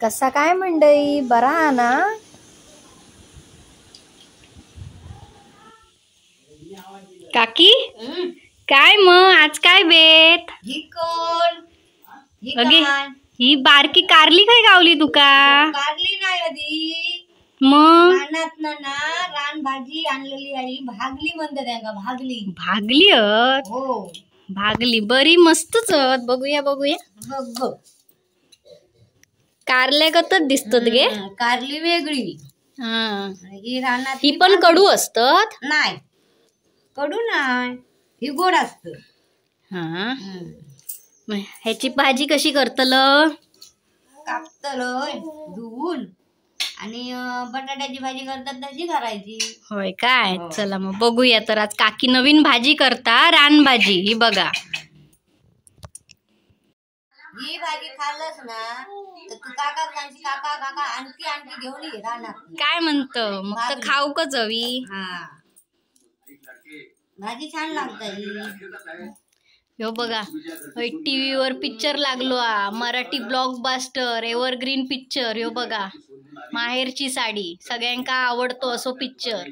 कसा काय मंडई, बरा ना? काकी काय मग आज काय बेत? ही कोण? ही अगे काय? ही बारकी कारली काय गावली तुका? कारली नाही आधी मग रानात ना रान भाजी आणलेली आई भागली म्हणते त्यांना भागली. भागली हत? हो भागली बरी मस्तच हत. बघूया बघूया. बघ बघ कारल्यागतच दिसतात गे. कारली वेगळी. हा ही रानात ही पण कडू असतात? नाही कडू नाही ही गोड असत. हा मग ह्याची भाजी कशी करतल? कापतलय धुवून आणि बटाट्याची भाजी करतात तशी करायची. होय काय? चला मग बघूया. तर आज काकी नवीन भाजी करता, रानभाजी. ही बघा. ही भाजी खाल्लंस ना तर तू काका सांगशील काका काका आणखी आणखी घेऊन ये रानात. काय म्हणतो मग तर खाऊ का हवी? हा भाजी छान लागते. हो बघा, टीव्ही वर पिक्चर लागलो हा, मराठी ब्लॉकबस्टर एव्हरग्रीन पिक्चर. हो बघा, माहेरची साडी. सगळ्यांका आवडतो असो पिक्चर.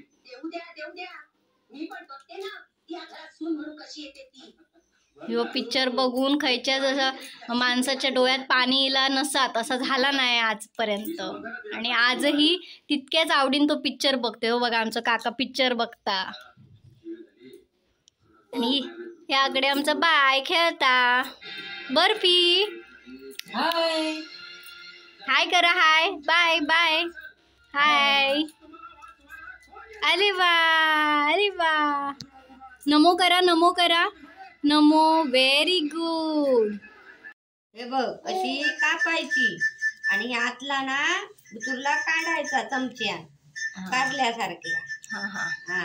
ह्यो पिक्चर बघून खयच्या जसं माणसाच्या डोळ्यात पाणी इला नसात असा झाला नाही आजपर्यंत. आणि आजही तितक्याच आवडीन तो पिक्चर बघते. हो बघा, आमचं काका पिक्चर बघता. आणि याकडे आमचा बाय खेळता. बर्फी हाय हाय करा. Hi bye bye hi. अरे वा अरे वा. नमो करा नमो करा. नमो. Very good. हे बघ अशी कापायची आणि आतला ना बुतुरला काढायचा चमच्या कारल्यासारख्या. हा हा हा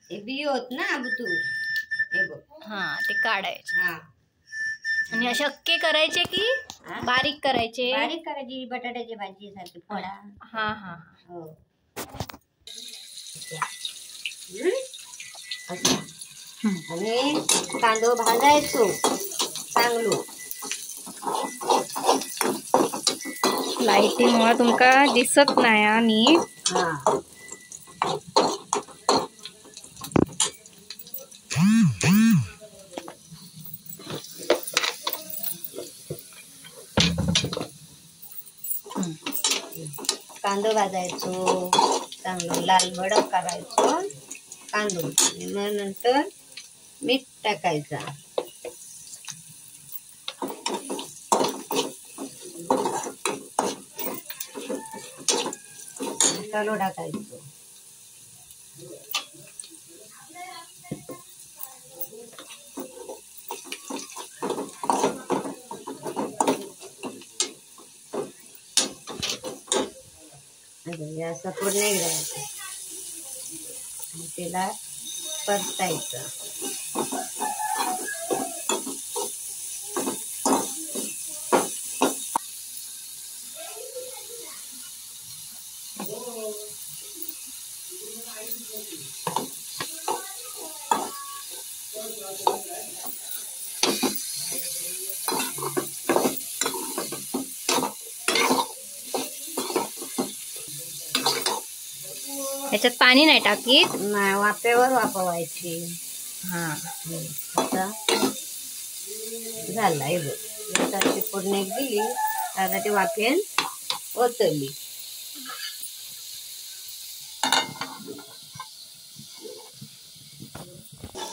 हे बी होत ना बुतूर. हे बघ हा ते काढायचे. हा आणि असे अक्के करायचे की बारीक करायचे? बारीक करायची बटाट्याची भाजी सारखी फोडा. हा हा हो असं. आणि कांदो भाजायचो चांगलो. लाईटीमुळे तुमका दिसत नाही आणि हा कांदो भाजायचो चांगलो लाल भडक करायचो कांदो. आणि मग नंतर मीठ टाकायचा. मसालो टाकायचो. असं पूर्ण घ्यायचं आणि त्याला परतायचं. ह्याच्यात पाणी नाही टाकीत? नाही वाफेवर वापरायची. हा आता झाला हे बघ फोडणी दिली आता ती वाफेन ओतली.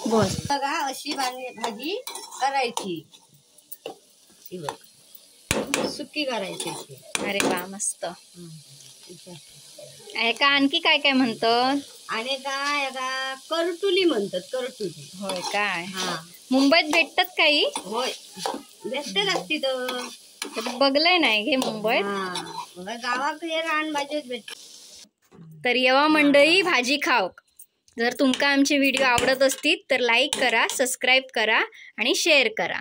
बोल. बघा अशी भाजी करायची. ही बघ सुकी करायची. अरे वा मस्त. का आणखी काय काय म्हणतात? आणि काय आता करटुली म्हणतात. करटुली. होय काय? हा मुंबईत भेटतात काही? होय भेटते लागती तर बघलंय नाही घे मुंबईत. हा गावात हे रान भाजीच भेटते. तर येवा मंडळी भाजी खाऊ. जर तुमका आमचे व्हिडिओ आवडत असतील तर लाईक करा, सबस्क्राईब करा आणि शेअर करा.